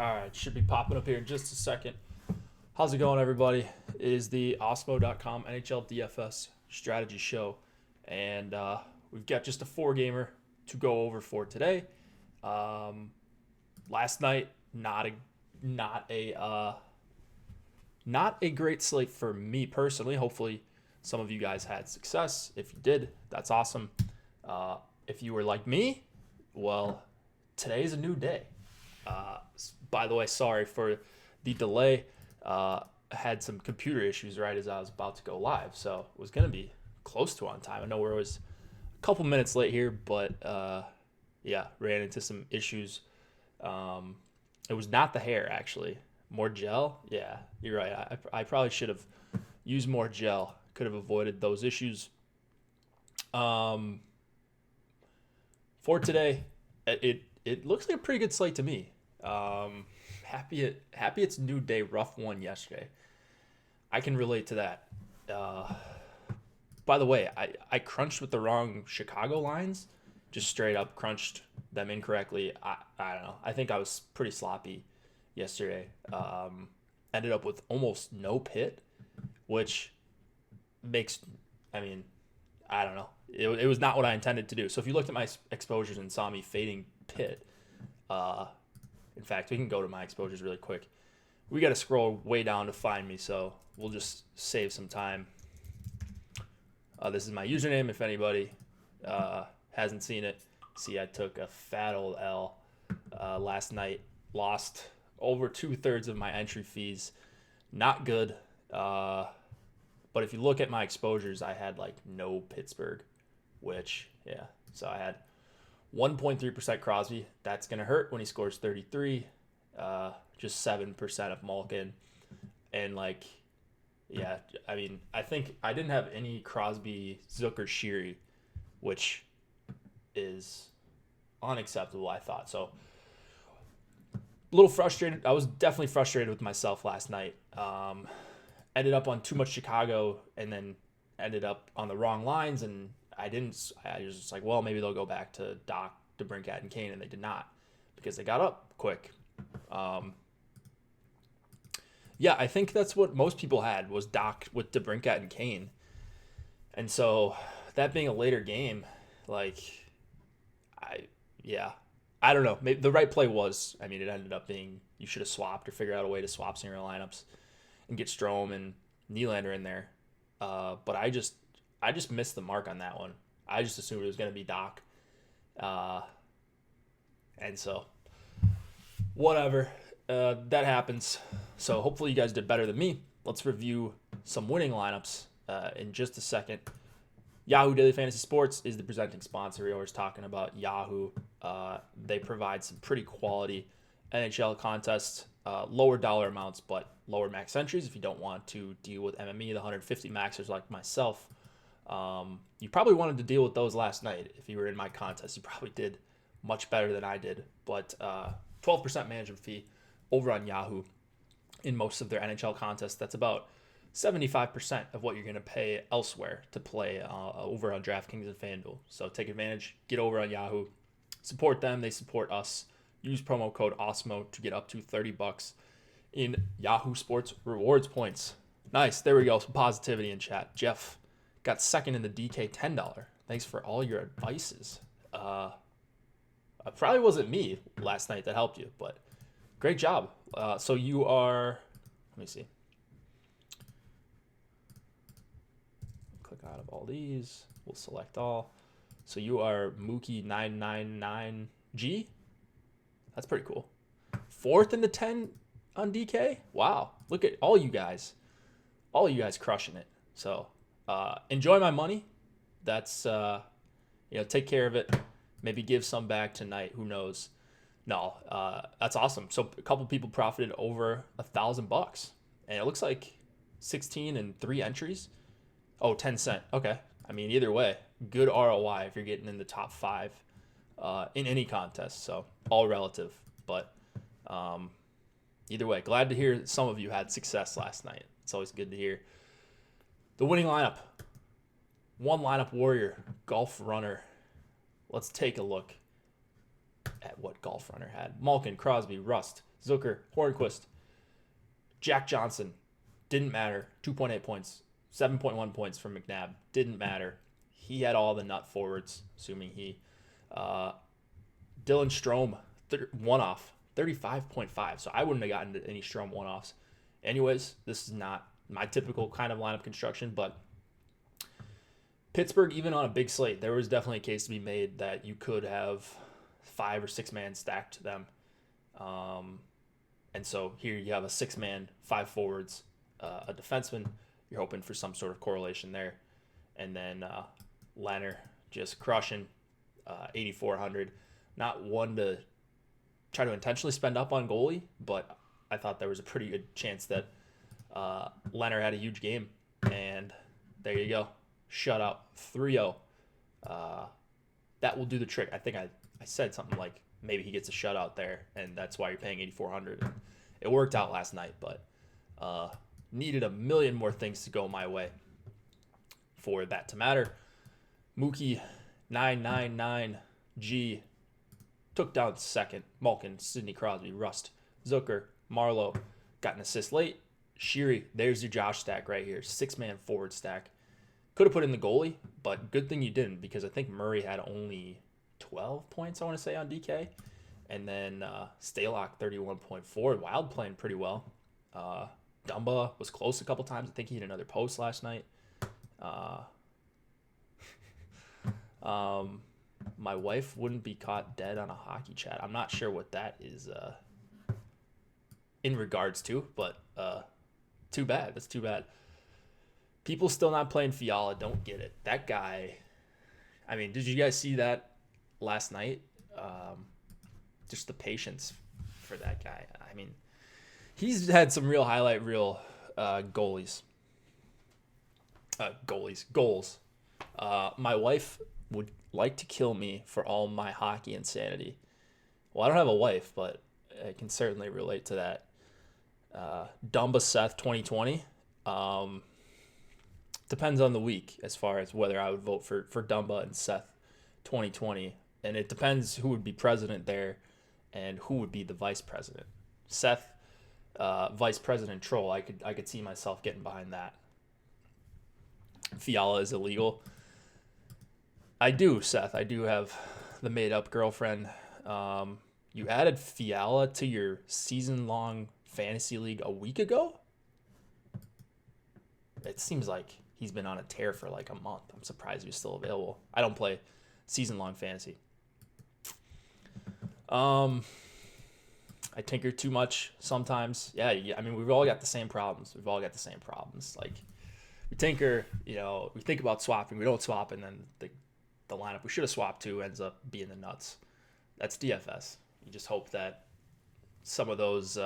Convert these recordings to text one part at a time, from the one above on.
All right, should be popping up here in just a second. How's it going, everybody? It is the Awesemo.com NHL DFS Strategy Show, and we've got just a four-gamer to go over for today. Last night, not a great slate for me personally. Hopefully, some of you guys had success. If you did, that's awesome. If you were like me, well, today's a new day. By the way, sorry for the delay. Had some computer issues right as I was about to go live, so it was going to be close to on time. I know we're always a couple minutes late here, but ran into some issues. It was not the hair, actually. More gel? Yeah, you're right. I probably should have used more gel. Could have avoided those issues. For today, it looks like a pretty good slate to me. Happy it's new day. Rough one yesterday. I can relate to that. By the way, I crunched with the wrong Chicago lines. Just straight up crunched them incorrectly. I don't know. I think I was pretty sloppy yesterday. Ended up with almost no pit, which makes, I don't know. It was not what I intended to do. So if you looked at my exposures and saw me fading pit, in fact, we can go to my exposures really quick. We got to scroll way down to find me, so we'll just save some time. This is my username if anybody hasn't seen it. See, I took a fat old L last night. Lost over 2/3 of my entry fees. Not good. But if you look at my exposures, I had like no Pittsburgh, so I had 1.3% Crosby. That's going to hurt when he scores 33. Just 7% of Malkin. And I think I didn't have any Crosby, Zook, or Sheary, which is unacceptable, I thought. So a little frustrated. I was definitely frustrated with myself last night. Ended up on too much Chicago and then ended up on the wrong lines, and I was just like, well, maybe they'll go back to Doc, DeBrincat, and Kane, and they did not because they got up quick. I think that's what most people had was Doc with DeBrincat and Kane. And so that being a later game, I don't know. Maybe the right play was, it ended up being you should have swapped or figured out a way to swap some of your lineups and get Strome and Nylander in there. But I just missed the mark on that one. I just assumed it was going to be Doc. And so, whatever. That happens. So hopefully you guys did better than me. Let's review some winning lineups in just a second. Yahoo Daily Fantasy Sports is the presenting sponsor. We're always talking about Yahoo. They provide some pretty quality NHL contests, lower dollar amounts, but lower max entries if you don't want to deal with MME, the 150 maxers like myself. You probably wanted to deal with those last night. If you were in my contest, you probably did much better than I did. But 12% management fee over on Yahoo in most of their NHL contests. That's about 75% of what you're going to pay elsewhere to play over on DraftKings and FanDuel. So take advantage, get over on Yahoo, support them, they support us. Use promo code Awesemo to get up to $30 in Yahoo Sports rewards points. Nice, there we go, some positivity in chat. Jeff got second in the DK $10. Thanks for all your advices. It probably wasn't me last night that helped you, but great job. So you are, let me see. Click out of all these. We'll select all. So you are Mookie999G. That's pretty cool. Fourth in the 10 on DK. Wow. Look at all you guys. All you guys crushing it. So enjoy my money. That's, take care of it. Maybe give some back tonight. Who knows? No, that's awesome. So a couple people profited over $1,000, and it looks like 16 and 3 entries. Oh, 10 cent. Okay. Either way, good ROI if you're getting in the top 5 in any contest. So all relative, but either way, glad to hear that some of you had success last night. It's always good to hear. The winning lineup: one lineup warrior, golf runner. Let's take a look. at what Golf Runner had. Malkin, Crosby, Rust, Zucker, Hornquist, Jack Johnson. Didn't matter. 2.8 points. 7.1 points from McNabb. Didn't matter. He had all the nut forwards, assuming he. Dylan Strome, one-off, 35.5. So I wouldn't have gotten any Strome one-offs. Anyways, this is not my typical kind of lineup construction, but Pittsburgh, even on a big slate, there was definitely a case to be made that you could have 5 or 6 man stacked them. And so here you have a 6-man, 5 forwards, a defenseman. You're hoping for some sort of correlation there. And then Lanner just crushing 8,400. Not one to try to intentionally spend up on goalie, but I thought there was a pretty good chance that Lanner had a huge game. And there you go. Shutout 3-0. That will do the trick. I think I said something like maybe he gets a shutout there, and that's why you're paying 8,400. It worked out last night, but needed a million more things to go my way for that to matter. Mookie 999G took down second. Malkin, Sidney Crosby, Rust, Zucker, Marlowe got an assist late. Sheary, there's your Josh stack right here. 6-man forward stack. Could have put in the goalie, but good thing you didn't, because I think Murray had only 12 points, I want to say, on DK. And then Stalock, 31.4. Wild playing pretty well. Dumba was close a couple times. I think he hit another post last night. My wife wouldn't be caught dead on a hockey chat. I'm not sure what that is in regards to, but too bad. That's too bad. People still not playing Fiala. Don't get it. That guy, I mean, did you guys see that last night? Just the patience for that guy. I mean, he's had some real highlight reel goals. My wife would like to kill me for all my hockey insanity. Well, I don't have a wife, but I can certainly relate to that. Dumba Seth 2020. Depends on the week as far as whether I would vote for Dumba and Seth 2020. And it depends who would be president there and who would be the vice president. Seth, vice president troll, I could see myself getting behind that. Fiala is illegal. I do, Seth. I do have the made-up girlfriend. You added Fiala to your season-long fantasy league a week ago? It seems like he's been on a tear for like a month. I'm surprised he's still available. I don't play season-long fantasy. I tinker too much sometimes. Yeah, I mean, we've all got the same problems. Like, we tinker, we think about swapping, we don't swap, and then the lineup we should have swapped to ends up being the nuts. That's DFS. You just hope that some of those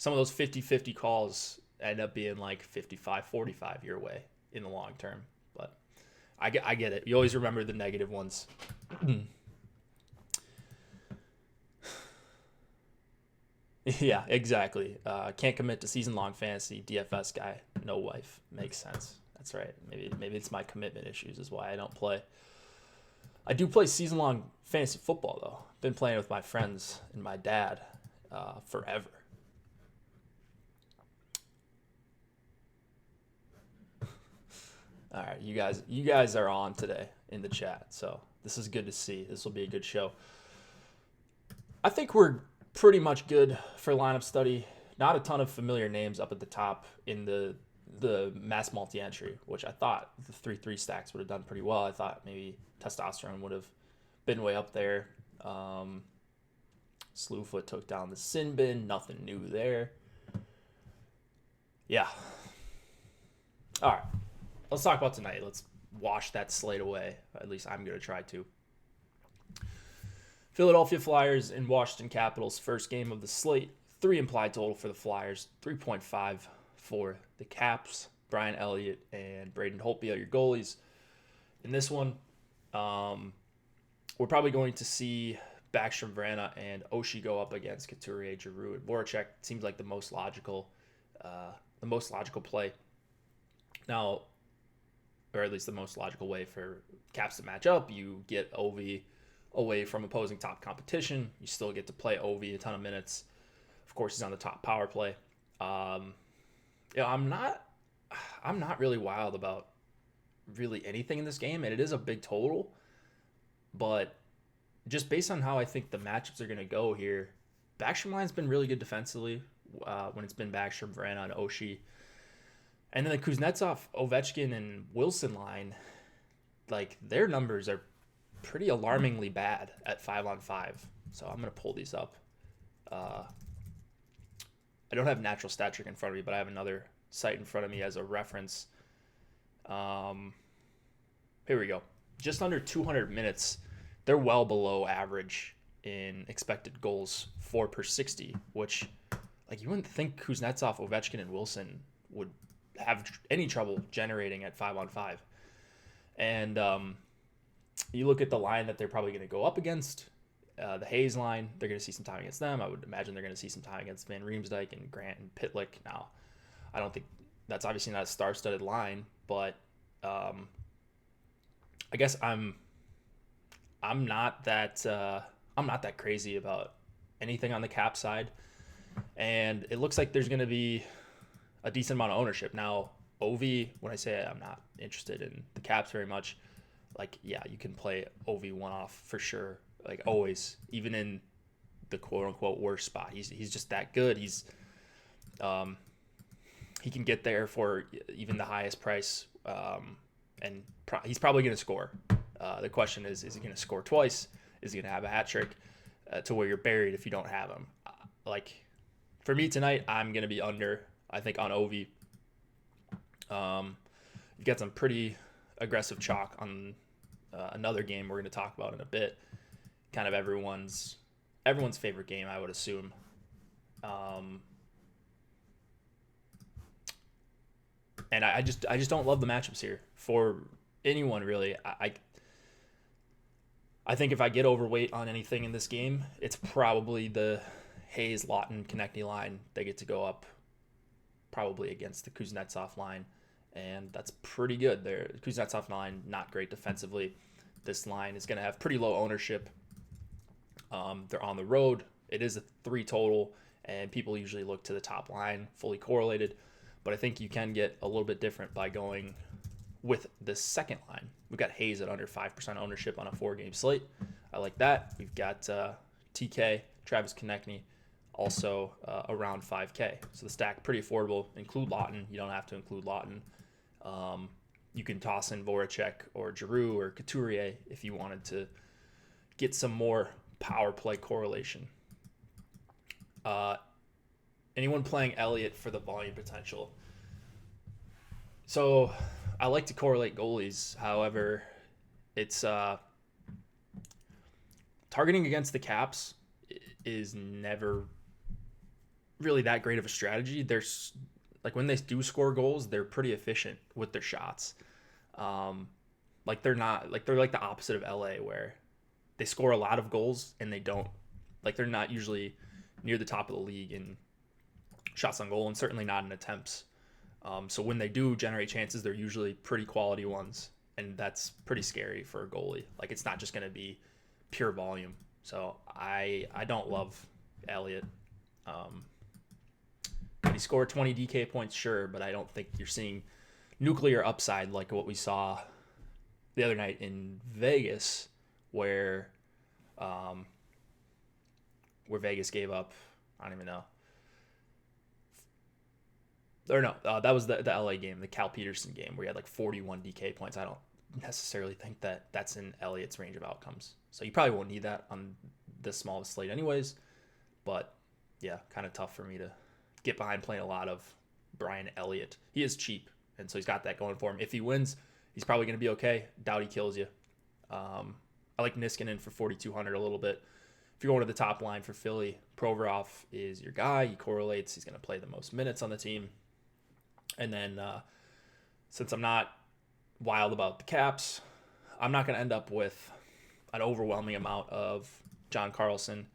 50-50 calls end up being like 55-45 your way in the long term. But I get it. You always remember the negative ones. Yeah, exactly. Can't commit to season-long fantasy. DFS guy, no wife. Makes sense. That's right. Maybe it's my commitment issues is why I don't play. I do play season-long fantasy football, though. Been playing with my friends and my dad forever. All right, you guys are on today in the chat, so this is good to see. This will be a good show. I think we're pretty much good for lineup study. Not a ton of familiar names up at the top in the mass multi-entry, which I thought the 3-3 stacks would have done pretty well. I thought maybe Testosterone would have been way up there. Slewfoot took down the Sin Bin. Nothing new there. Yeah. All right. Let's talk about tonight. Let's wash that slate away. At least I'm going to try to. Philadelphia Flyers and Washington Capitals, first game of the slate. 3 implied total for the Flyers, 3.5 for the Caps. Brian Elliott and Braden Holtby are your goalies. In this one, we're probably going to see Backstrom, Vrana, and Oshie go up against Couturier, Giroux, and Voracek. Seems like the most logical play. Now, or at least the most logical way for Caps to match up. You get Ovi away from opposing top competition. You still get to play Ovi a ton of minutes. Of course, he's on the top power play. I'm not really wild about really anything in this game, and it is a big total. But just based on how I think the matchups are going to go here, Backstrom line's been really good defensively when it's been Backstrom, Vrana, and Oshie. And then the Kuznetsov, Ovechkin, and Wilson line, like their numbers are pretty alarmingly bad at 5-on-5. So I'm going to pull these up. I don't have Natural Stat Trick in front of me, but I have another site in front of me as a reference. Here we go. Just under 200 minutes, they're well below average in expected goals for per 60, which like you wouldn't think Kuznetsov, Ovechkin, and Wilson would have any trouble generating at 5-on-5. And you look at the line that they're probably going to go up against, the Hayes line, they're going to see some time against them. I would imagine they're going to see some time against Van Riemsdyk and Grant and Pitlick. Now, I don't think that's obviously not a star-studded line, but I guess I'm not that crazy about anything on the cap side, and it looks like there's going to be a decent amount of ownership. Now, Ovi, when I say I'm not interested in the caps very much, like, yeah, you can play Ovi one-off for sure, like always, even in the quote-unquote worst spot. He's just that good. He can get there for even the highest price, and he's probably going to score. The question is he going to score twice? Is he going to have a hat trick to where you're buried if you don't have him? Like, for me tonight, I'm going to be under, I think, on Ovi. You've got some pretty aggressive chalk on another game we're going to talk about in a bit. Kind of everyone's favorite game, I would assume. And I just don't love the matchups here for anyone really. I think if I get overweight on anything in this game, it's probably the Hayes, Lawton, Konechny line. They get to go up probably against the Kuznetsov line, and that's pretty good. The Kuznetsov line, not great defensively. This line is going to have pretty low ownership. They're on the road. It is a 3 total, and people usually look to the top line, fully correlated. But I think you can get a little bit different by going with the second line. We've got Hayes at under 5% ownership on a 4-game slate. I like that. We've got TK, Travis Konechny, also around 5K. So the stack pretty affordable. Include Lawton. You don't have to include Lawton. You can toss in Voracek or Giroux or Couturier if you wanted to get some more power play correlation. Anyone playing Elliott for the volume potential? So I like to correlate goalies. However, it's targeting against the Caps is never really that great of a strategy. There's like when they do score goals, they're pretty efficient with their shots. Like they're like the opposite of LA, where they score a lot of goals and they're not usually near the top of the league in shots on goal, and certainly not in attempts. So when they do generate chances, they're usually pretty quality ones, and that's pretty scary for a goalie. Like it's not just going to be pure volume. So I don't love Elliott. Could he score 20 DK points? Sure, but I don't think you're seeing nuclear upside like what we saw the other night in Vegas, where Vegas gave up, I don't even know. Or no, that was the LA game, the Cal Peterson game, where he had like 41 DK points. I don't necessarily think that that's in Elliott's range of outcomes. So you probably won't need that on this small of a slate anyways. But yeah, kind of tough for me to get behind playing a lot of Brian Elliott. He is cheap, and so he's got that going for him. If he wins, he's probably going to be okay. Doubt he kills you. I like Niskanen for 4,200 a little bit. If you're going to the top line for Philly, Provorov is your guy. He correlates. He's going to play the most minutes on the team. And then since I'm not wild about the Caps, I'm not going to end up with an overwhelming amount of John Carlson,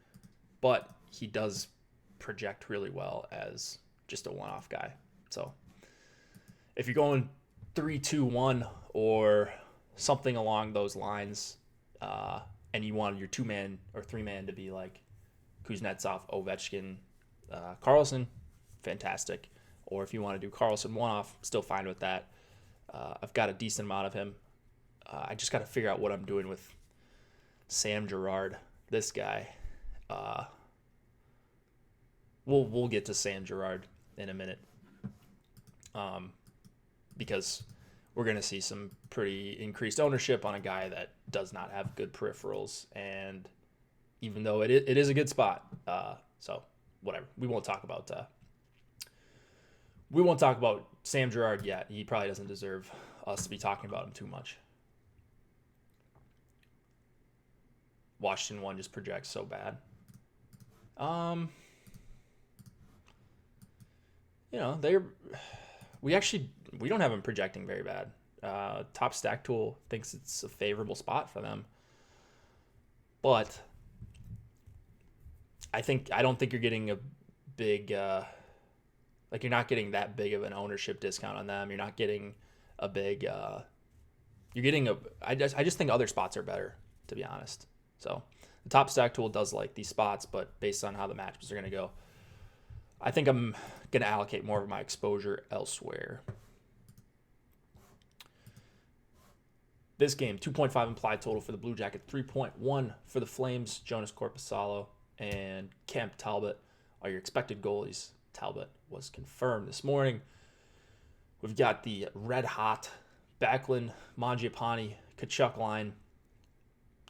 but he does project really well as just a one-off guy. So if you're going 3-2-1 or something along those lines, and you wanted your 2-man or 3-man to be like Kuznetsov, Ovechkin, Carlson, fantastic. Or if you want to do Carlson one-off, still fine with that. I've got a decent amount of him. I just got to figure out what I'm doing with Sam Girard. This guy. We'll get to Sam Girard in a minute. Because we're going to see some pretty increased ownership on a guy that does not have good peripherals. And even though it is a good spot, so whatever. We won't talk about Sam Girard yet. He probably doesn't deserve us to be talking about him too much. Washington 1 just projects so bad. We don't have them projecting very bad. Top Stack Tool thinks it's a favorable spot for them. But I don't think you're getting a big you're not getting that big of an ownership discount on them. You're not getting a big I just think other spots are better, to be honest. So the Top Stack Tool does like these spots, but based on how the matchups are going to go, I think I'm going to allocate more of my exposure elsewhere. This game, 2.5 implied total for the Blue Jackets, 3.1 for the Flames. Jonas Korpisalo and Cam Talbot are your expected goalies. Talbot was confirmed this morning. We've got the red-hot Backlund, Mangiapane, Tkachuk line.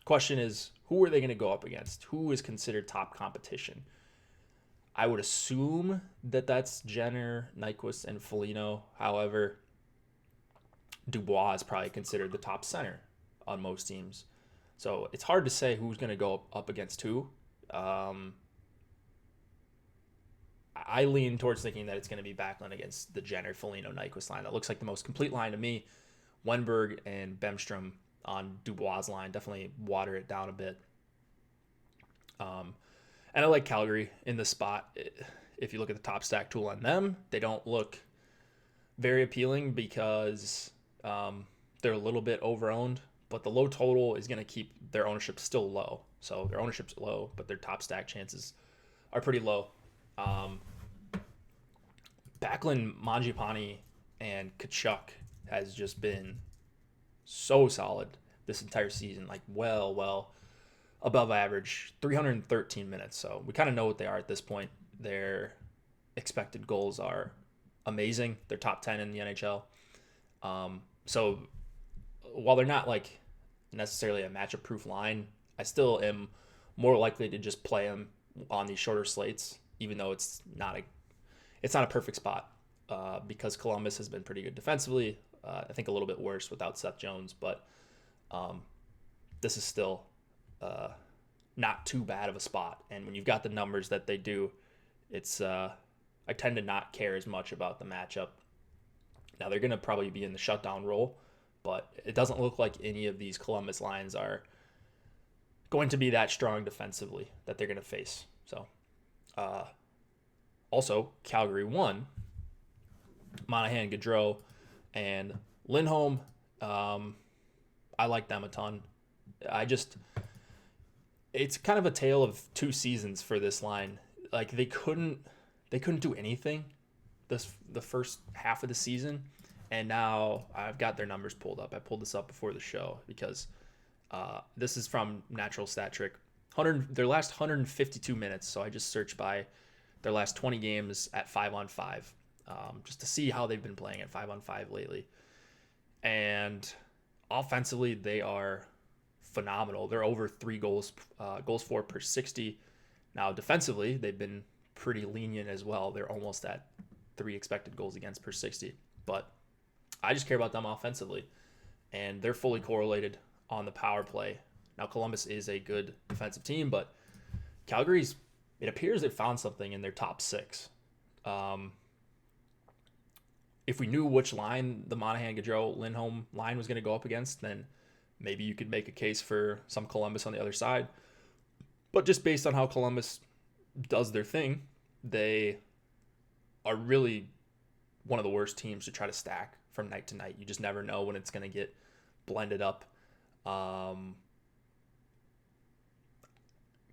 Question is, who are they going to go up against? Who is considered top competition? I would assume that that's Jenner, Nyquist, and Foligno. However, Dubois is probably considered the top center on most teams. So it's hard to say who's going to go up against who. I lean towards thinking that it's going to be Backlund against the Jenner, Foligno, Nyquist line. That looks like the most complete line to me. Wenberg and Bemstrom on Dubois' line definitely water it down a bit. And I like Calgary in the spot. If you look at the Top Stack Tool on them, they don't look very appealing because they're a little bit overowned, but the low total is going to keep their ownership still low. So their ownership's low, but their top stack chances are pretty low. Backlund, Mangiapane, and Tkachuk has just been so solid this entire season, like well above average, 313 minutes. So we kind of know what they are at this point. Their expected goals are amazing. They're top 10 in the NHL. So while they're not like necessarily a matchup proof line, I still am more likely to just play them on these shorter slates, even though it's not a perfect spot because Columbus has been pretty good defensively. I think a little bit worse without Seth Jones, but this is still not too bad of a spot. And when you've got the numbers that they do, it's I tend to not care as much about the matchup. Now they're going to probably be in the shutdown role, but it doesn't look like any of these Columbus lines are going to be that strong defensively that they're going to face. So also Calgary won. Monahan, Gaudreau, and Lindholm. I like them a ton. It's kind of a tale of two seasons for this line. Like they couldn't do anything the first half of the season, and now I've got their numbers pulled up. I pulled this up before the show because this is from Natural Stat Trick. Their last 152 minutes. So I just searched by their last 20 games at 5-on-5, just to see how they've been playing at 5-on-5 lately. And offensively, they are phenomenal. They're over 3 goals for per 60. Now defensively, they've been pretty lenient as well. They're almost at 3 expected goals against per 60. But I just care about them offensively, and they're fully correlated on the power play. Now Columbus is a good defensive team, but Calgary's, it appears they found something in their top 6. If we knew which line the Monahan, Gaudreau, Lindholm line was going to go up against, then maybe you could make a case for some Columbus on the other side. But just based on how Columbus does their thing, they are really one of the worst teams to try to stack from night to night. You just never know when it's going to get blended up.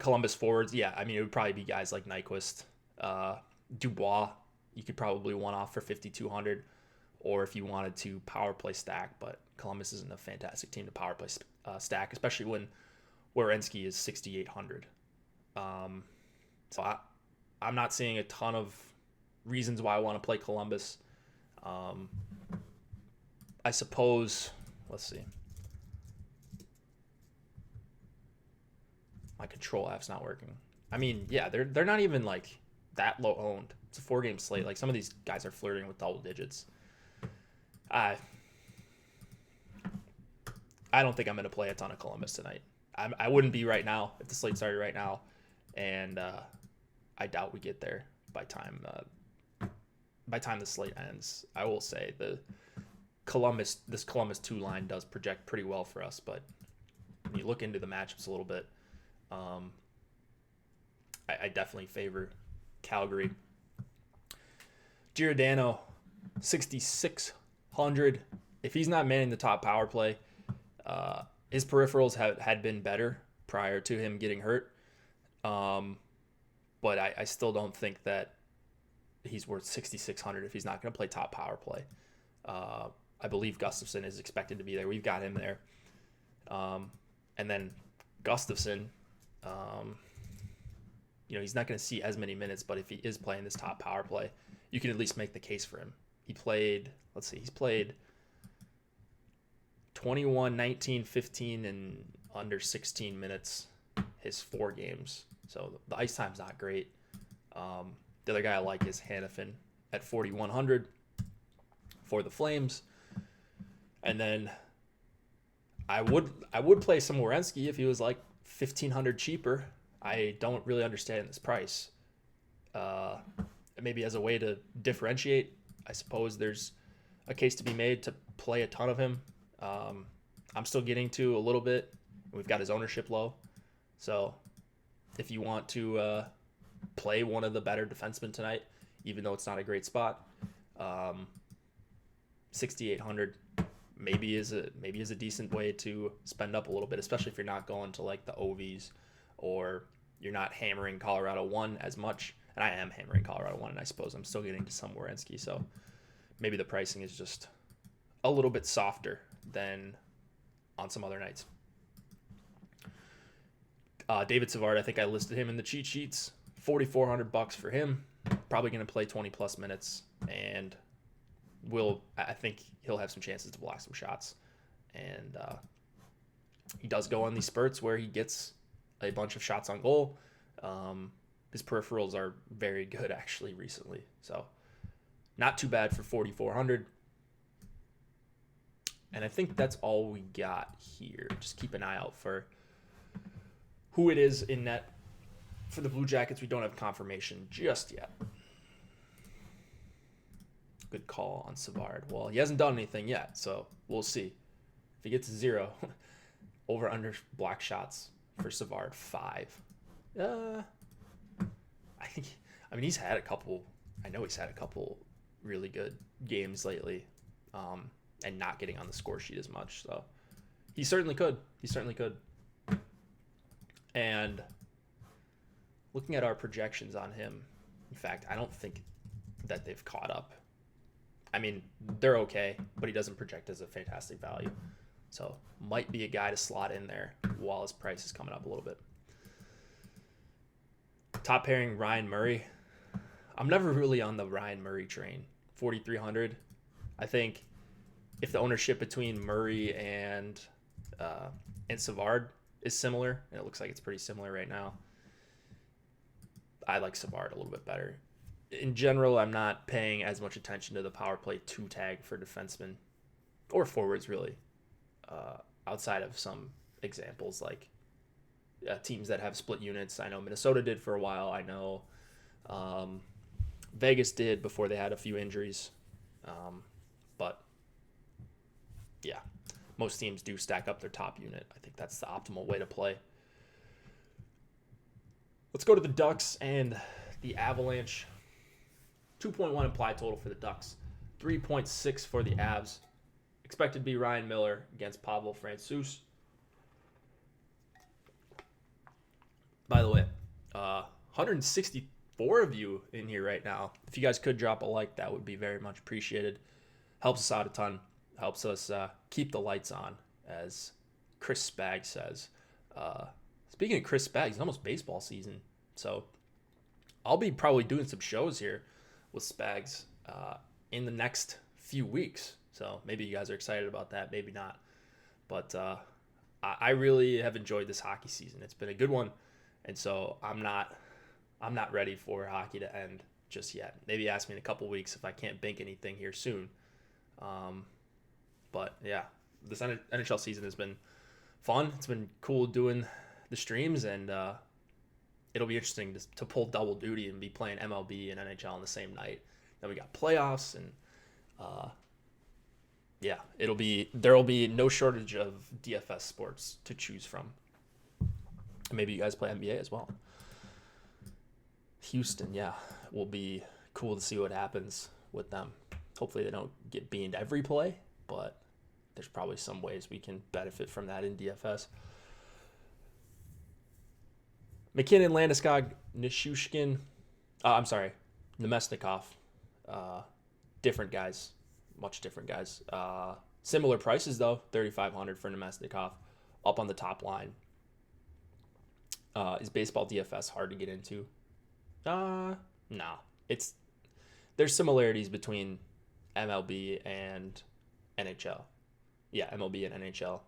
Columbus forwards, yeah, I mean, it would probably be guys like Nyquist, Dubois. You could probably one off for 5,200, or if you wanted to power play stack, but Columbus isn't a fantastic team to power play stack, especially when Werenski is 6,800. So I'm not seeing a ton of reasons why I want to play Columbus. I suppose, let's see. My control app's not working. I mean, yeah, they're not even like that low owned. It's a 4-game slate. Like, some of these guys are flirting with double digits. I don't think I'm going to play a ton of Columbus tonight. I wouldn't be right now if the slate started right now, and I doubt we get there by time the slate ends. I will say this Columbus 2 line does project pretty well for us, but when you look into the matchups a little bit, I definitely favor Calgary. Giordano, 6,600. If he's not manning the top power play, his peripherals had been better prior to him getting hurt. But I still don't think that he's worth 6,600 if he's not going to play top power play. I believe Gustafsson is expected to be there. We've got him there. And then Gustafsson, he's not going to see as many minutes, but if he is playing this top power play, you can at least make the case for him. He's played 21, 19, 15, and under 16 minutes his 4 games. So the ice time's not great. The other guy I like is Hannafin at 4,100 for the Flames. And then I would play some Werenski if he was like 1,500 cheaper. I don't really understand this price. Maybe as a way to differentiate, I suppose there's a case to be made to play a ton of him. I'm still getting to a little bit. We've got his ownership low. So if you want to play one of the better defensemen tonight, even though it's not a great spot, 6,800 maybe is a decent way to spend up a little bit, especially if you're not going to like the OVs or you're not hammering Colorado 1 as much. And I am hammering Colorado 1, and I suppose I'm still getting to some Werenski. So maybe the pricing is just a little bit softer than on some other nights. David Savard, I think I listed him in the cheat sheets. $4,400 for him. Probably going to play 20 plus minutes, and I think he'll have some chances to block some shots. And he does go on these spurts where he gets a bunch of shots on goal. His peripherals are very good actually recently, so not too bad for 4,400. And I think that's all we got here. Just keep an eye out for who it is in net for the Blue Jackets. We don't have confirmation just yet. Good call on Savard. Well, he hasn't done anything yet, so we'll see. If he gets 0, over under block shots for Savard 5. He's had a couple. I know he's had a couple really good games lately, and not getting on the score sheet as much. So he certainly could. And looking at our projections on him, in fact, I don't think that they've caught up. I mean, they're okay, but he doesn't project as a fantastic value. So might be a guy to slot in there while his price is coming up a little bit. Top pairing, Ryan Murray. I'm never really on the Ryan Murray train. 4,300. I think if the ownership between Murray and Savard is similar, and it looks like it's pretty similar right now, I like Savard a little bit better. In general, I'm not paying as much attention to the power play 2 tag for defensemen or forwards, really, outside of some examples like teams that have split units. I know Minnesota did for a while. I know Vegas did before they had a few injuries. But yeah, most teams do stack up their top unit. I think that's the optimal way to play. Let's go to the Ducks and the Avalanche. 2.1 implied total for the Ducks. 3.6 for the Avs. Expected to be Ryan Miller against Pavel Francouz. By the way, 164 of you in here right now. If you guys could drop a like, that would be very much appreciated. Helps us out a ton. Helps us keep the lights on, as Chris Spag says. Speaking of Chris Spag, it's almost baseball season. So I'll be probably doing some shows here with Spags in the next few weeks. So maybe you guys are excited about that, maybe not. But I really have enjoyed this hockey season. It's been a good one. And so I'm not ready for hockey to end just yet. Maybe ask me in a couple weeks if I can't bank anything here soon. But yeah, this NHL season has been fun. It's been cool doing the streams, and it'll be interesting to pull double duty and be playing MLB and NHL on the same night. Then we got playoffs, and yeah, there will be no shortage of DFS sports to choose from. Maybe you guys play NBA as well. Houston, yeah, will be cool to see what happens with them. Hopefully they don't get beamed every play, but there's probably some ways we can benefit from that in DFS. McKinnon, Landeskog, Nishushkin, Nemesnikov. Different guys, much different guys. Similar prices though, $3,500 for Nemesnikov, up on the top line. Is baseball DFS hard to get into? Nah. There's similarities between MLB and NHL. Yeah, MLB and NHL.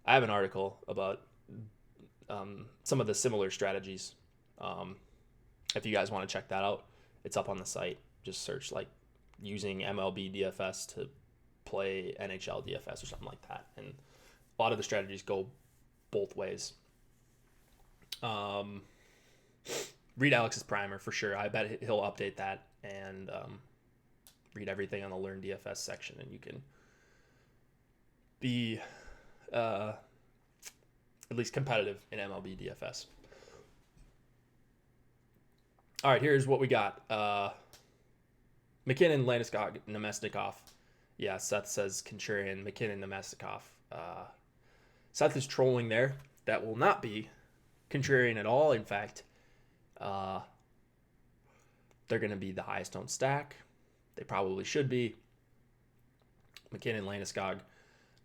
I have an article about some of the similar strategies. If you guys want to check that out, it's up on the site. Just search like using MLB DFS to play NHL DFS or something like that. And a lot of the strategies go both ways. Read Alex's primer for sure. I bet he'll update that and read everything on the Learn DFS section, and you can be at least competitive in MLB DFS. All right, here's what we got. McKinnon, Landeskog, Nemesnikov. Yeah, Seth says Contrarian, McKinnon, Nemesnikov. Seth is trolling there. That will not be contrarian at all. In fact, they're going to be the highest owned stack. They probably should be. McKinnon, Landeskog,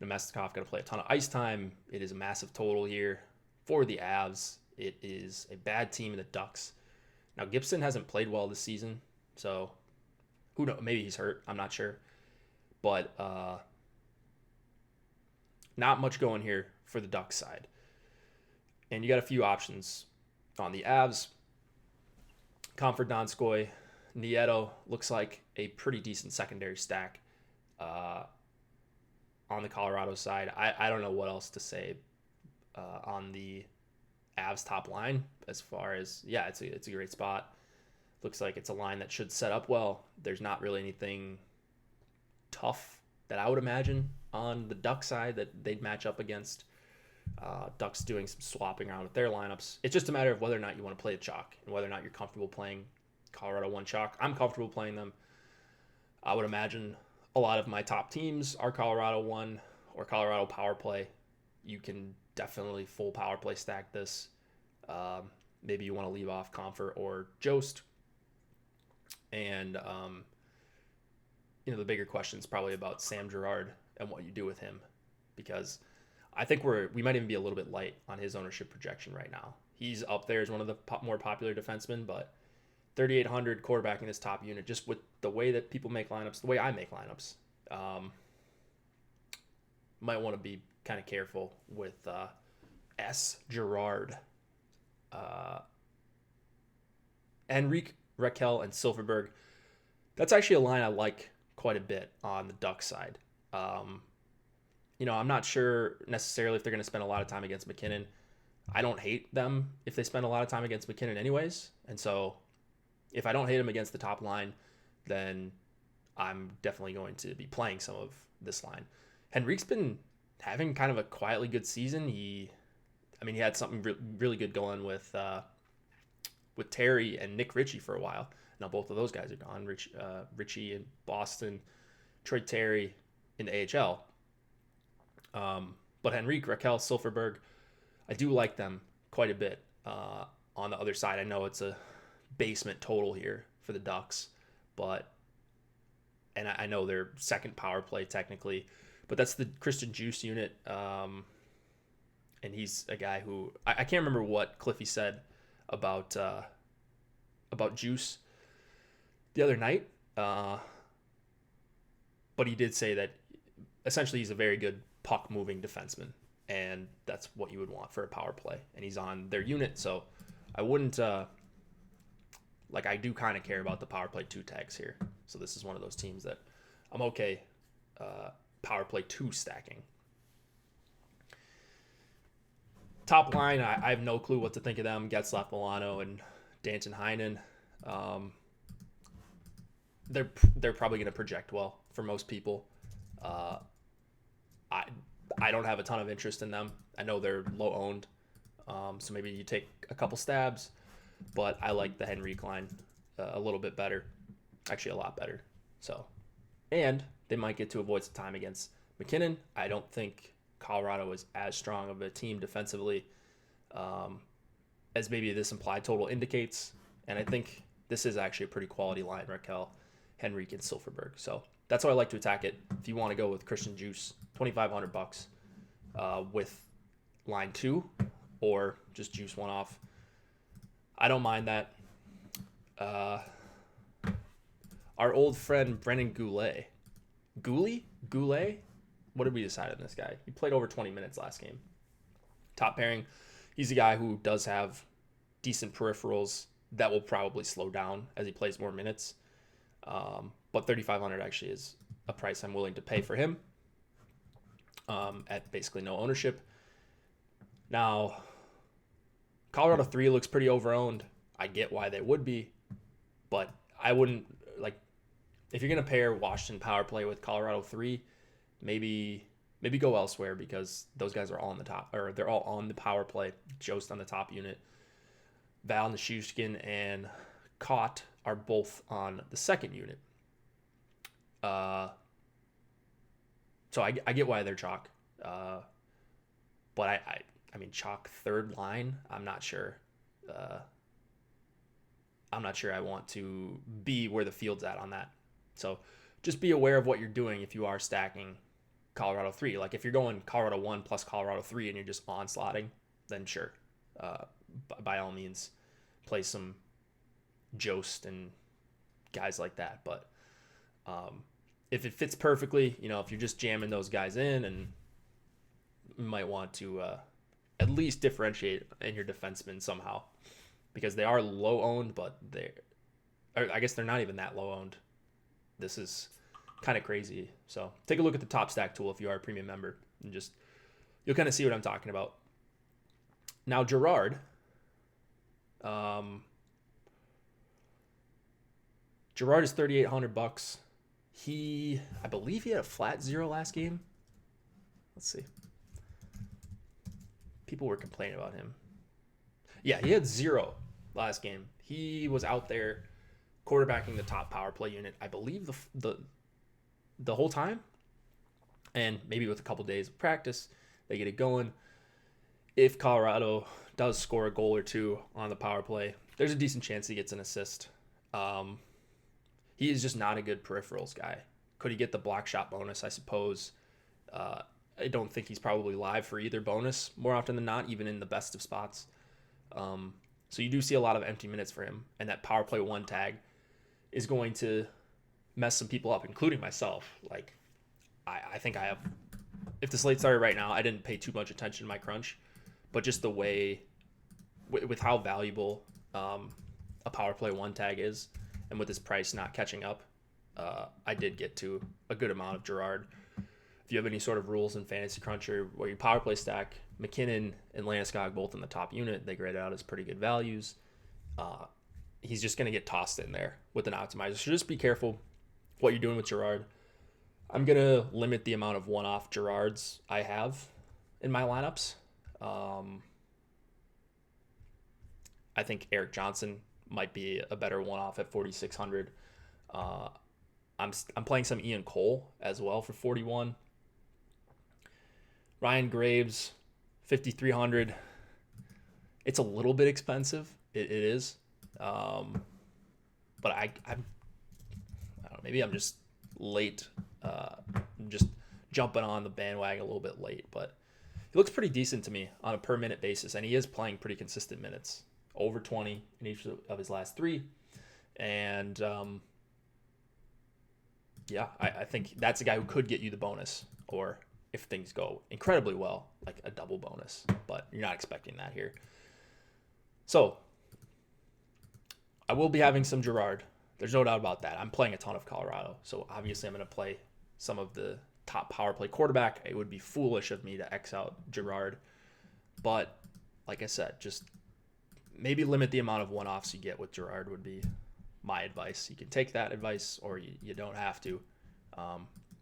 Nemesnikov going to play a ton of ice time. It is a massive total here for the Avs. It is a bad team in the Ducks. Now, Gibson hasn't played well this season, so who knows? Maybe he's hurt. I'm not sure. But not much going here for the Ducks side. And you got a few options on the Avs. Comfort, Donskoy, Nieto looks like a pretty decent secondary stack on the Colorado side. I don't know what else to say on the Avs top line as far as, yeah, it's a great spot. Looks like it's a line that should set up well. There's not really anything tough that I would imagine on the Duck side that they'd match up against. Ducks doing some swapping around with their lineups. It's just a matter of whether or not you want to play a chalk and whether or not you're comfortable playing Colorado 1 chalk. I'm comfortable playing them. I would imagine a lot of my top teams are Colorado 1 or Colorado power play. You can definitely full power play stack this. Maybe you want to leave off Comfort or Jost. And, the bigger question is probably about Sam Girard and what you do with him, because I think we might even be a little bit light on his ownership projection right now. He's up there as one of the more popular defensemen, but 3,800 quarterbacking this top unit, just with the way that people make lineups, the way I make lineups, might want to be kind of careful with S. Girard. Henrique, Raquel, and Silverberg. That's actually a line I like quite a bit on the Ducks side. I'm not sure necessarily if they're going to spend a lot of time against McKinnon. I don't hate them if they spend a lot of time against McKinnon anyways. And so if I don't hate him against the top line, then I'm definitely going to be playing some of this line. Henrique's been having kind of a quietly good season. He had something really good going with Terry and Nick Ritchie for a while. Now both of those guys are gone. Ritchie in Boston, Troy Terry in the AHL. But Henrique, Raquel, Silverberg, I do like them quite a bit. on the other side. I know it's a basement total here for the Ducks, and I know they're second power play technically, but that's the Christian Juice unit. And he's a guy who I can't remember what Cliffy said about Juice the other night, but he did say that essentially he's a very good puck moving defenseman, and that's what you would want for a power play. And he's on their unit, so I wouldn't I do kind of care about the power play 2 tags here. So this is one of those teams that I'm okay power play 2 stacking. Top line, I have no clue what to think of them. Getzlaf, Milano, and Danton Heinen. They're probably going to project well for most people. I don't have a ton of interest in them. I know they're low owned, so maybe you take a couple stabs. But I like the Henrique line a little bit better, actually a lot better. So, and they might get to avoid some time against McKinnon. I don't think Colorado is as strong of a team defensively as maybe this implied total indicates. And I think this is actually a pretty quality line, Raquel, Henrique, and Silfverberg. So that's how I like to attack it. If you want to go with Christian Juice, $2,500 with line 2 or just Juice one off, I don't mind that. Our old friend Brennan Goulet. Goulet? What did we decide on this guy? He played over 20 minutes last game. Top pairing. He's a guy who does have decent peripherals that will probably slow down as he plays more minutes. But $3,500 actually is a price I'm willing to pay for him at basically no ownership. Now, Colorado 3 looks pretty overowned. I get why they would be, but I wouldn't, if you're going to pair Washington power play with Colorado 3, maybe go elsewhere because those guys are all on the top, or they're all on the power play. Jost on the top unit. Val, Nichushkin, and Kott are both on the second unit. So I get why they're chalk. But I mean, chalk third line, I'm not sure. I'm not sure I want to be where the field's at on that. So just be aware of what you're doing if you are stacking Colorado 3. Like if you're going Colorado 1 plus Colorado 3 and you're just onslaughting, then sure. By all means, play some Jost and guys like that. But if it fits perfectly, if you're just jamming those guys in, and you might want to at least differentiate in your defensemen somehow, because they are low owned, but I guess they're not even that low owned. This is kind of crazy. So take a look at the top stack tool if you are a premium member, and you'll kind of see what I'm talking about. Now Girard, Girard is $3,800. I believe he had a flat 0 last game. Let's see. People were complaining about him. Yeah, he had 0 last game. He was out there quarterbacking the top power play unit, I believe, the whole time. And maybe with a couple days of practice, they get it going. If Colorado does score a goal or 2 on the power play, there's a decent chance he gets an assist. He is just not a good peripherals guy. Could he get the block shot bonus? I suppose. I don't think he's probably live for either bonus more often than not, even in the best of spots. So you do see a lot of empty minutes for him, and that power play 1 tag is going to mess some people up, including myself. Like, I think I have, if the slate started right now, I didn't pay too much attention to my crunch, but just the way, with how valuable a power play 1 tag is, and with this price not catching up, I did get to a good amount of Girard. If you have any sort of rules in Fantasy Cruncher where you power play stack McKinnon and Landeskog both in the top unit, they grade out as pretty good values. He's just going to get tossed in there with an optimizer. So just be careful what you're doing with Girard. I'm going to limit the amount of one-off Girards I have in my lineups. I think Eric Johnson might be a better one-off at 4,600. I'm playing some Ian Cole as well for 41. Ryan Graves, 5,300. It's a little bit expensive, it is. But I don't know, maybe I'm just late, just jumping on the bandwagon a little bit late, but he looks pretty decent to me on a per minute basis, and he is playing pretty consistent minutes, over 20 in each of his last 3. And I think that's a guy who could get you the bonus, or if things go incredibly well, like a double bonus, but you're not expecting that here. So I will be having some Girard. There's no doubt about that. I'm playing a ton of Colorado, so obviously I'm going to play some of the top power play quarterback. It would be foolish of me to X out Girard, but like I said, just maybe limit the amount of one-offs you get with Girard would be my advice. You can take that advice, or you don't have to.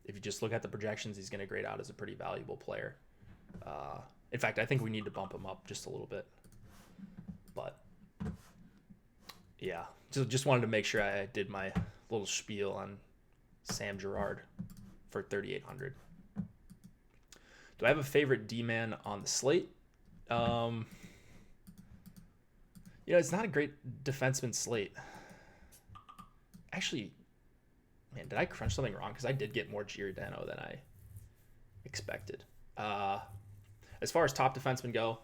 If you just look at the projections, he's going to grade out as a pretty valuable player. In fact, I think we need to bump him up just a little bit. But yeah, just wanted to make sure I did my little spiel on Sam Girard for 3,800. Do I have a favorite D-man on the slate? It's not a great defenseman slate. Actually, man, did I crunch something wrong? Because I did get more Giordano than I expected. As far as top defensemen go,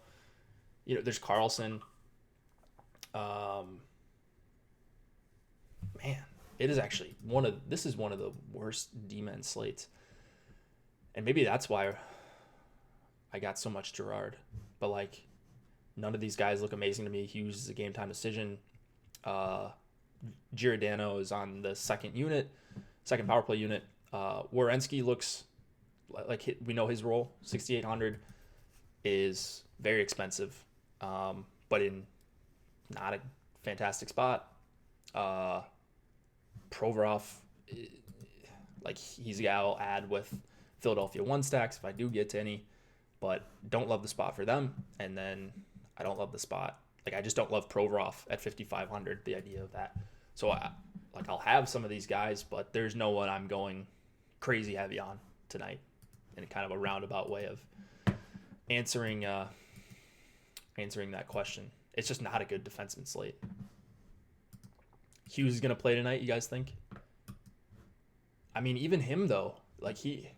there's Carlson. Man, it is actually this is one of the worst D-men slates. And maybe that's why I got so much Girard. But like, none of these guys look amazing to me. Hughes is a game time decision. Giordano is on the second power play unit. Werenski looks like we know his role. 6,800 is very expensive, but in not a fantastic spot. Provorov, like he's a guy I'll add with Philadelphia 1 stacks if I do get to any, but don't love the spot for them. And then I don't love the spot. Like, I just don't love Provorov at 5,500, the idea of that. So I'll have some of these guys, but there's no one I'm going crazy heavy on tonight, in kind of a roundabout way of answering that question. It's just not a good defenseman slate. Hughes is going to play tonight, you guys think? I mean, even him, though, like he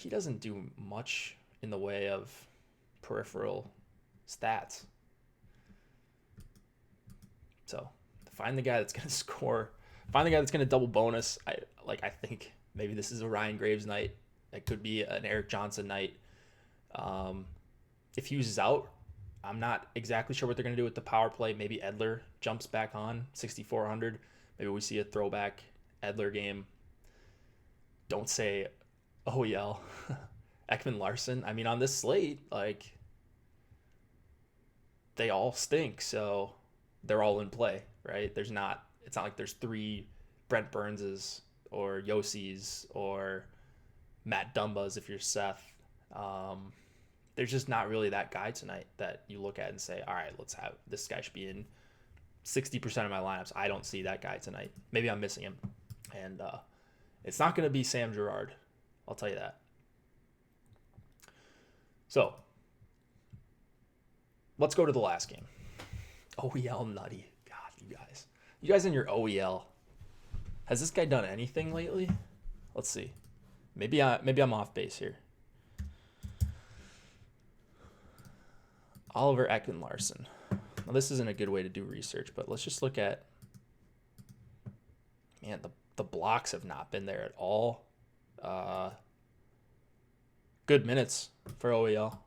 doesn't do much in the way of peripheral stats. So find the guy that's going to score. Find the guy that's going to double bonus. I think maybe this is a Ryan Graves night. That could be an Eric Johnson night. If Hughes is out, I'm not exactly sure what they're going to do with the power play. Maybe Edler jumps back on 6,400. Maybe we see a throwback Edler game. Don't say OEL. Ekman Larson. I mean, on this slate, like, they all stink, so they're all in play, right? It's not like there's 3 Brent Burnses or Yossi's or Matt Dumbas if you're Seth. There's just not really that guy tonight that you look at and say, all right, let's have this guy should be in 60% of my lineups. I don't see that guy tonight. Maybe I'm missing him. And it's not going to be Sam Girard. I'll tell you that. So let's go to the last game. OEL nutty. God, you guys in your OEL. Has this guy done anything lately? Let's see. Maybe I'm off base here. Oliver Ekman Larson. Now, this isn't a good way to do research, but let's just look at, man, the blocks have not been there at all. Good minutes for OEL.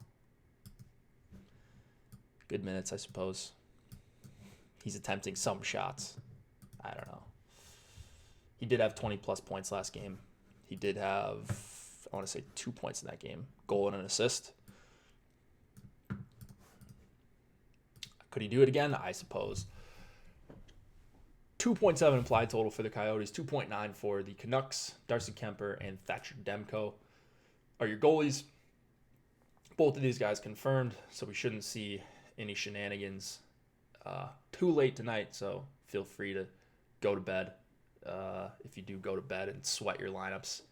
Good minutes, I suppose. He's attempting some shots. I don't know. He did have 20-plus points last game. He did have, I want to say, 2 points in that game. Goal and an assist. Could he do it again? I suppose. 2.7 implied total for the Coyotes. 2.9 for the Canucks. Darcy Kemper and Thatcher Demko are your goalies. Both of these guys confirmed, so we shouldn't see any shenanigans too late tonight, so feel free to go to bed if you do go to bed and sweat your lineups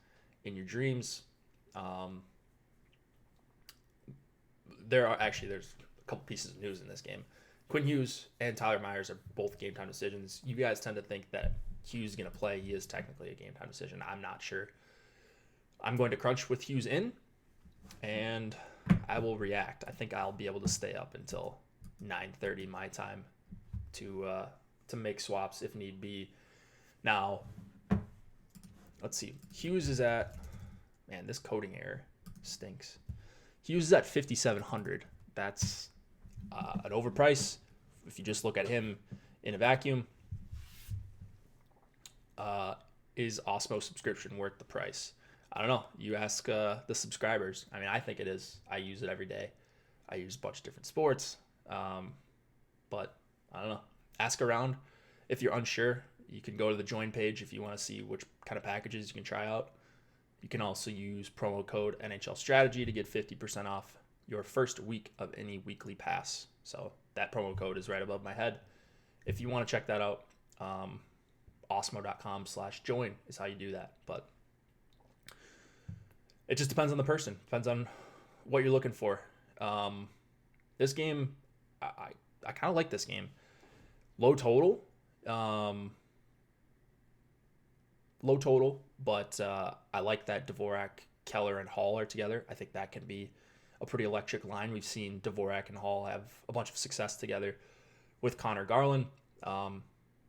in your dreams. There's a couple pieces of news in this game. Quinn Hughes and Tyler Myers are both game time decisions. You guys tend to think that Hughes is going to play. He is technically a game time decision. I'm not sure. I'm going to crunch with Hughes in, and I will react. I think I'll be able to stay up until 9:30 my time to make swaps if need be. Now, let's see. Hughes is at, man, this coding error stinks. Hughes is at 5,700. That's an overprice. If you just look at him in a vacuum, is Awesemo subscription worth the price? I don't know. You ask the subscribers. I mean, I think it is. I use it every day. I use a bunch of different sports. But I don't know. Ask around. If you're unsure, you can go to the join page if you want to see which kind of packages you can try out. You can also use promo code NHL Strategy to get 50% off your first week of any weekly pass. So that promo code is right above my head. If you want to check that out, awesemo.com/join is how you do that. But it just depends on the person. Depends on what you're looking for. This game, I kind of like this game. Low total. But I like that Dvorak, Keller, and Hall are together. I think that can be a pretty electric line. We've seen Dvorak and Hall have a bunch of success together with Connor Garland.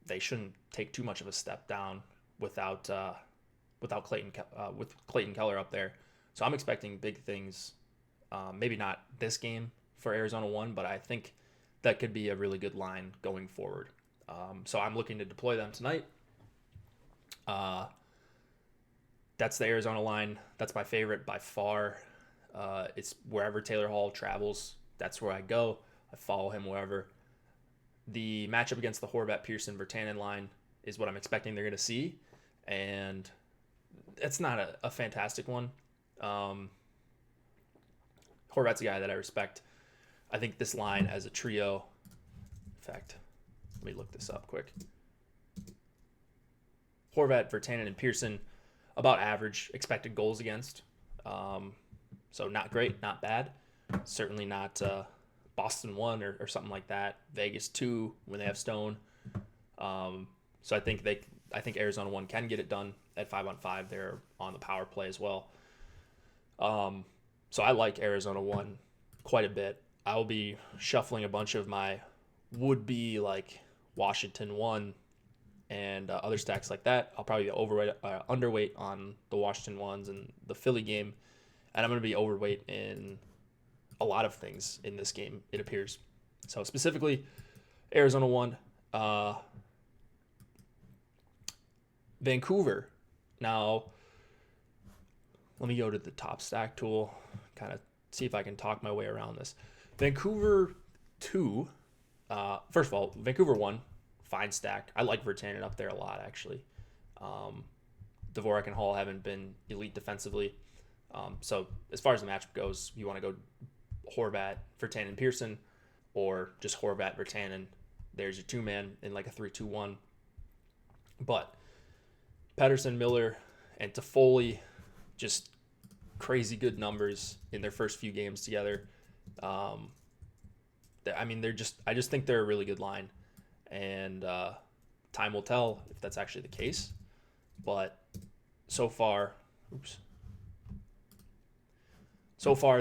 They shouldn't take too much of a step down without Clayton Keller up there. So I'm expecting big things. Maybe not this game for Arizona 1, but I think that could be a really good line going forward. So I'm looking to deploy them tonight. That's the Arizona line. That's my favorite by far. It's wherever Taylor Hall travels, that's where I go. I follow him wherever. The matchup against the Horvat, Pearson, Virtanen line is what I'm expecting they're going to see. And it's not a fantastic one. Horvat's a guy that I respect. I think this line as a trio, in fact, let me look this up quick. Horvat, Virtanen, and Pearson, about average expected goals against. So not great, not bad. Certainly not Boston 1 or something like that. Vegas 2 when they have Stone. So I think Arizona 1 can get it done at 5-on-5. They're on the power play as well. So I like Arizona 1 quite a bit. I'll be shuffling a bunch of my would-be like Washington 1 and other stacks like that. I'll probably be underweight on the Washington ones and the Philly game. And I'm going to be overweight in a lot of things in this game, it appears. So specifically, Arizona 1. Vancouver. Now, let me go to the top stack tool, kind of see if I can talk my way around this. Vancouver 2. First of all, Vancouver 1. Fine stack. I like Virtanen up there a lot, actually. Dvorak and Hall haven't been elite defensively. So as far as the matchup goes, you want to go Horvat, Virtanen, Pearson, or just Horvat, Virtanen. There's your two-man in like a 3-2-1. But Pettersson, Miller, and Toffoli, just crazy good numbers in their first few games together. I just think they're a really good line. And time will tell if that's actually the case. But so far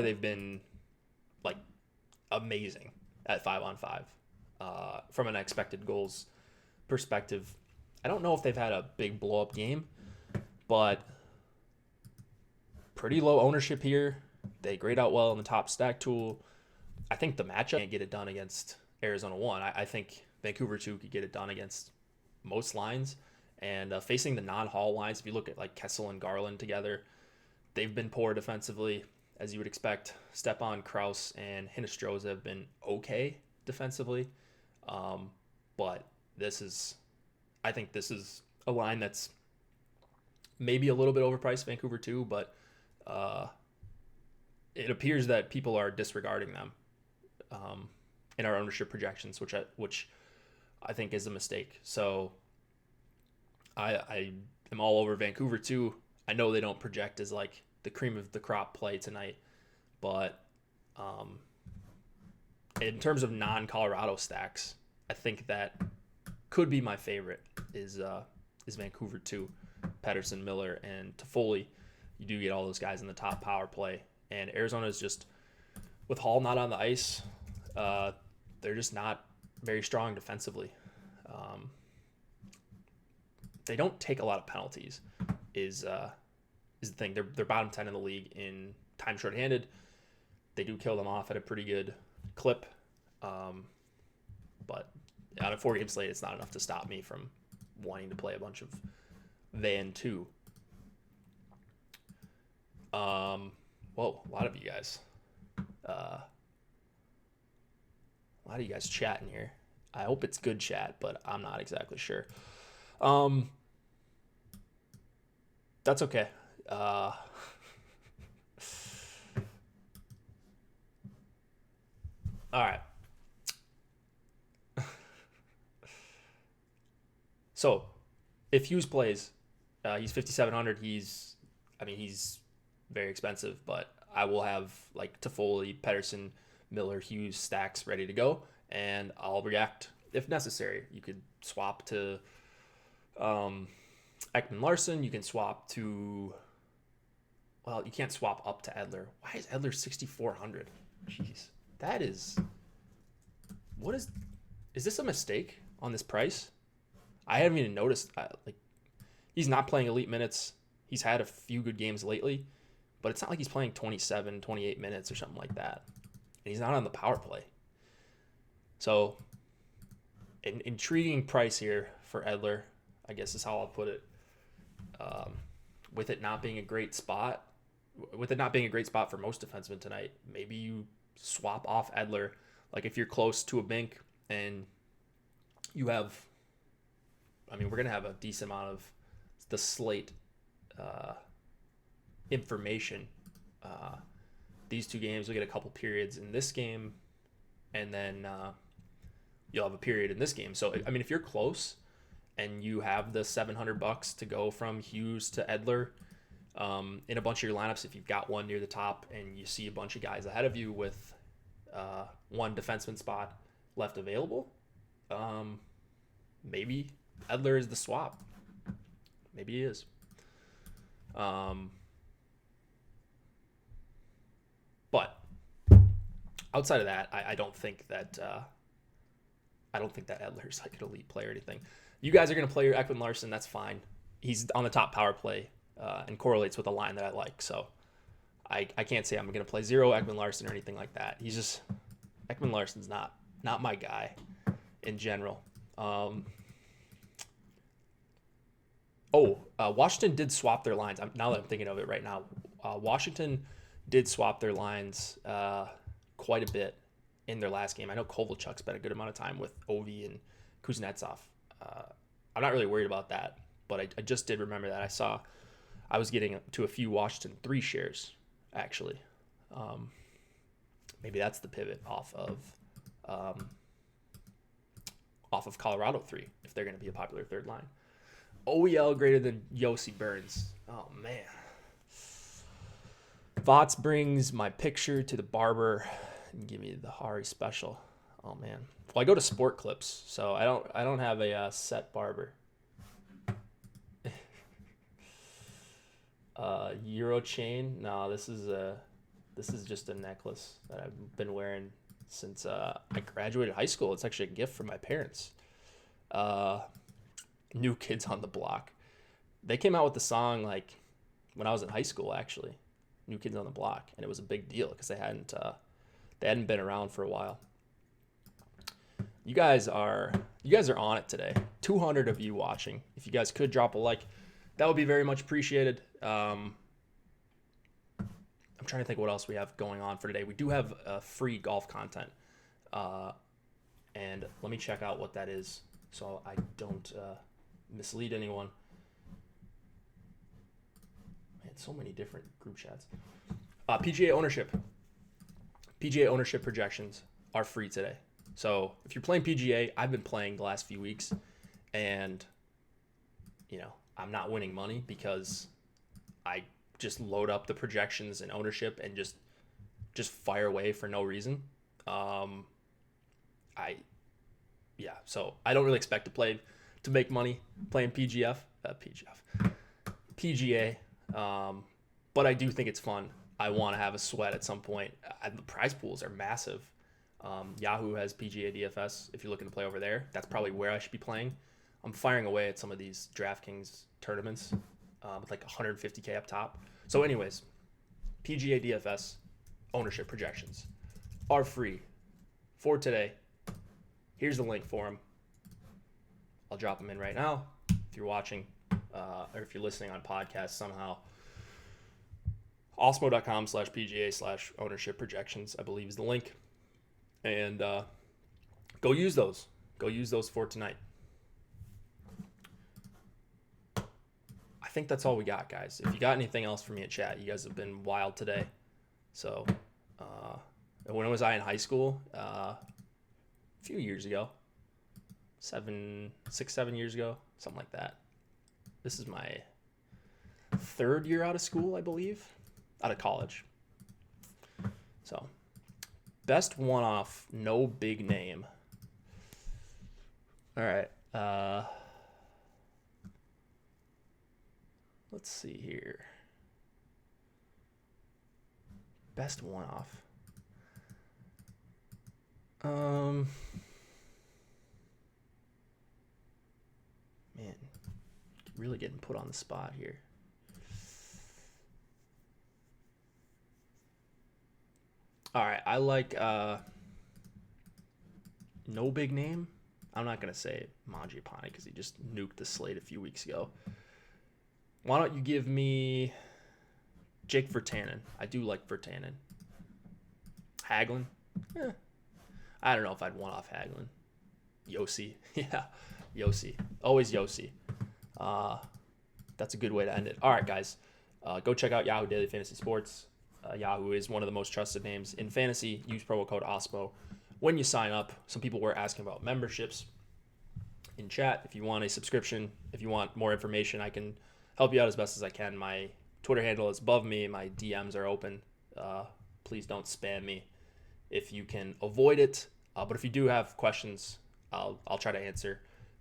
they've been like amazing at 5-on-5 from an expected goals perspective. I don't know if they've had a big blow up game, but pretty low ownership here. They grade out well in the top stack tool. I think the matchup can't get it done against Arizona 1. I think Vancouver 2 could get it done against most lines. And facing the non-Hall lines, if you look at like Kessel and Garland together, they've been poor defensively, as you would expect. Stepan, Kraus, and Hinostroza have been okay defensively. But I think this is a line that's maybe a little bit overpriced, Vancouver 2, but it appears that people are disregarding them in our ownership projections, which I think is a mistake. So I am all over Vancouver 2. I know they don't project as like the cream of the crop play tonight, but in terms of non-Colorado stacks, I think that could be my favorite is Vancouver too. Pettersson, Miller, and Toffoli. You do get all those guys in the top power play. And Arizona is just, with Hall not on the ice, they're just not very strong defensively. They don't take a lot of penalties, is the thing. They're bottom 10 in the league in time shorthanded. They do kill them off at a pretty good clip. But on a 4-game slate, it's not enough to stop me from wanting to play a bunch of Van 2. Whoa, a lot of you guys. A lot of you guys chatting here. I hope it's good chat, but I'm not exactly sure. That's okay. All right. So, if Hughes plays, he's 5,700. He's very expensive, but I will have like Toffoli, Pettersson, Miller, Hughes stacks ready to go, and I'll react if necessary. You could swap to Ekman Larson. You can swap to, well, you can't swap up to Edler. Why is Edler 6,400? Jeez, that is, what is this a mistake on this price? I haven't even noticed. He's not playing elite minutes. He's had a few good games lately, but it's not like he's playing 27, 28 minutes or something like that. And he's not on the power play. So, an intriguing price here for Edler, I guess is how I'll put it. With it not being a great spot for most defensemen tonight, maybe you swap off Edler. Like if you're close to a bink and you have, we're going to have a decent amount of the slate information. These two games, we'll get a couple periods in this game, and then you'll have a period in this game. So, if you're close and you have the $700 to go from Hughes to Edler in a bunch of your lineups, if you've got one near the top and you see a bunch of guys ahead of you with one defenseman spot left available, maybe Edler is the swap. Maybe he is. But outside of that, I don't think that Edler's like an elite player or anything. You guys are going to play your Ekman Larson. That's fine. He's on the top power play and correlates with a line that I like. So I can't say I'm going to play zero Ekman Larson or anything like that. He's just, Ekman Larson's not my guy in general. Washington did swap their lines. Now that I'm thinking of it right now, Washington did swap their lines quite a bit in their last game. I know Kovalchuk spent a good amount of time with Ovi and Kuznetsov. I'm not really worried about that, but I just did remember that I was getting to a few Washington 3 shares, actually. Maybe that's the pivot off of Colorado 3, if they're going to be a popular third line. OEL greater than Yossi Burns. Oh, man. Vots brings my picture to the barber and give me the Hari special. Oh, man. Well, I go to Sport Clips, so I don't have a set barber. Euro chain? No, this is just a necklace that I've been wearing since I graduated high school. It's actually a gift from my parents. New Kids on the Block. They came out with the song like when I was in high school, actually. New Kids on the Block, and it was a big deal because they hadn't been around for a while. You guys are on it today. 200 of you watching. If you guys could drop a like, that would be very much appreciated. I'm trying to think what else we have going on for today. We do have free golf content, and let me check out what that is so I don't mislead anyone. Man, so many different group chats. PGA ownership projections are free today. So if you're playing PGA, I've been playing the last few weeks, and I'm not winning money because I just load up the projections and ownership and just fire away for no reason. So I don't really expect to make money playing PGA. But I do think it's fun. I want to have a sweat at some point. The prize pools are massive. Yahoo has PGA DFS. If you're looking to play over there, that's probably where I should be playing. I'm firing away at some of these DraftKings tournaments with like 150K up top. So anyways, PGA DFS ownership projections are free for today. Here's the link for them. I'll drop them in right now. If you're watching or if you're listening on podcast somehow, Awesemo.com/PGA/ownership projections, I believe is the link. And go use those. Go use those for tonight. I think that's all we got, guys. If you got anything else for me in chat, you guys have been wild today. So when was I in high school? A few years ago. 7 years ago, something like that. This is my third year out of school, I believe. Out of college. So, best one-off, no big name. All right. Let's see here. Best one-off. Man, really getting put on the spot here. All right, I like no big name. I'm not going to say Mangiapane because he just nuked the slate a few weeks ago. Why don't you give me Jake Virtanen? I do like Virtanen. Hagelin? I don't know if I'd want off Hagelin. Yossi. Yeah, Yossi. Always Yossi. That's a good way to end it. All right, guys. Go check out Yahoo Daily Fantasy Sports. Yahoo is one of the most trusted names in fantasy. Use promo code Awesemo when you sign up. Some people were asking about memberships in chat. If you want a subscription, if you want more information, I can help you out as best as I can. My Twitter handle is above me. My DMs are open. Please don't spam me if you can avoid it. But if you do have questions, I'll try to answer.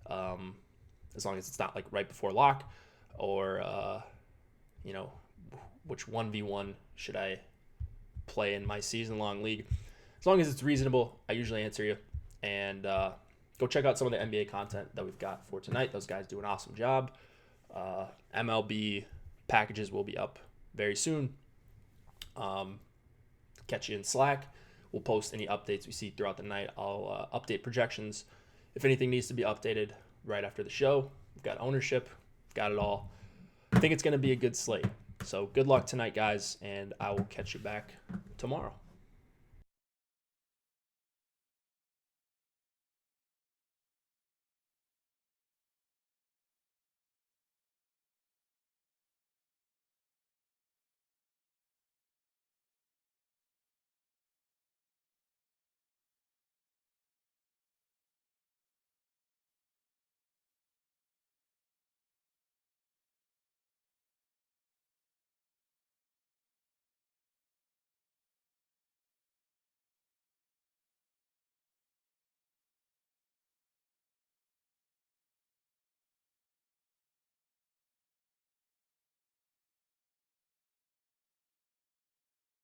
As long as it's not like right before lock or, which 1v1 should I play in my season-long league. As long as it's reasonable, I usually answer you. And go check out some of the NBA content that we've got for tonight. Those guys do an awesome job. MLB packages will be up very soon. Catch you in Slack. We'll post any updates we see throughout the night. I'll update projections if anything needs to be updated right after the show. We've got ownership. We've got it all. I think it's going to be a good slate. So good luck tonight, guys, and I will catch you back tomorrow.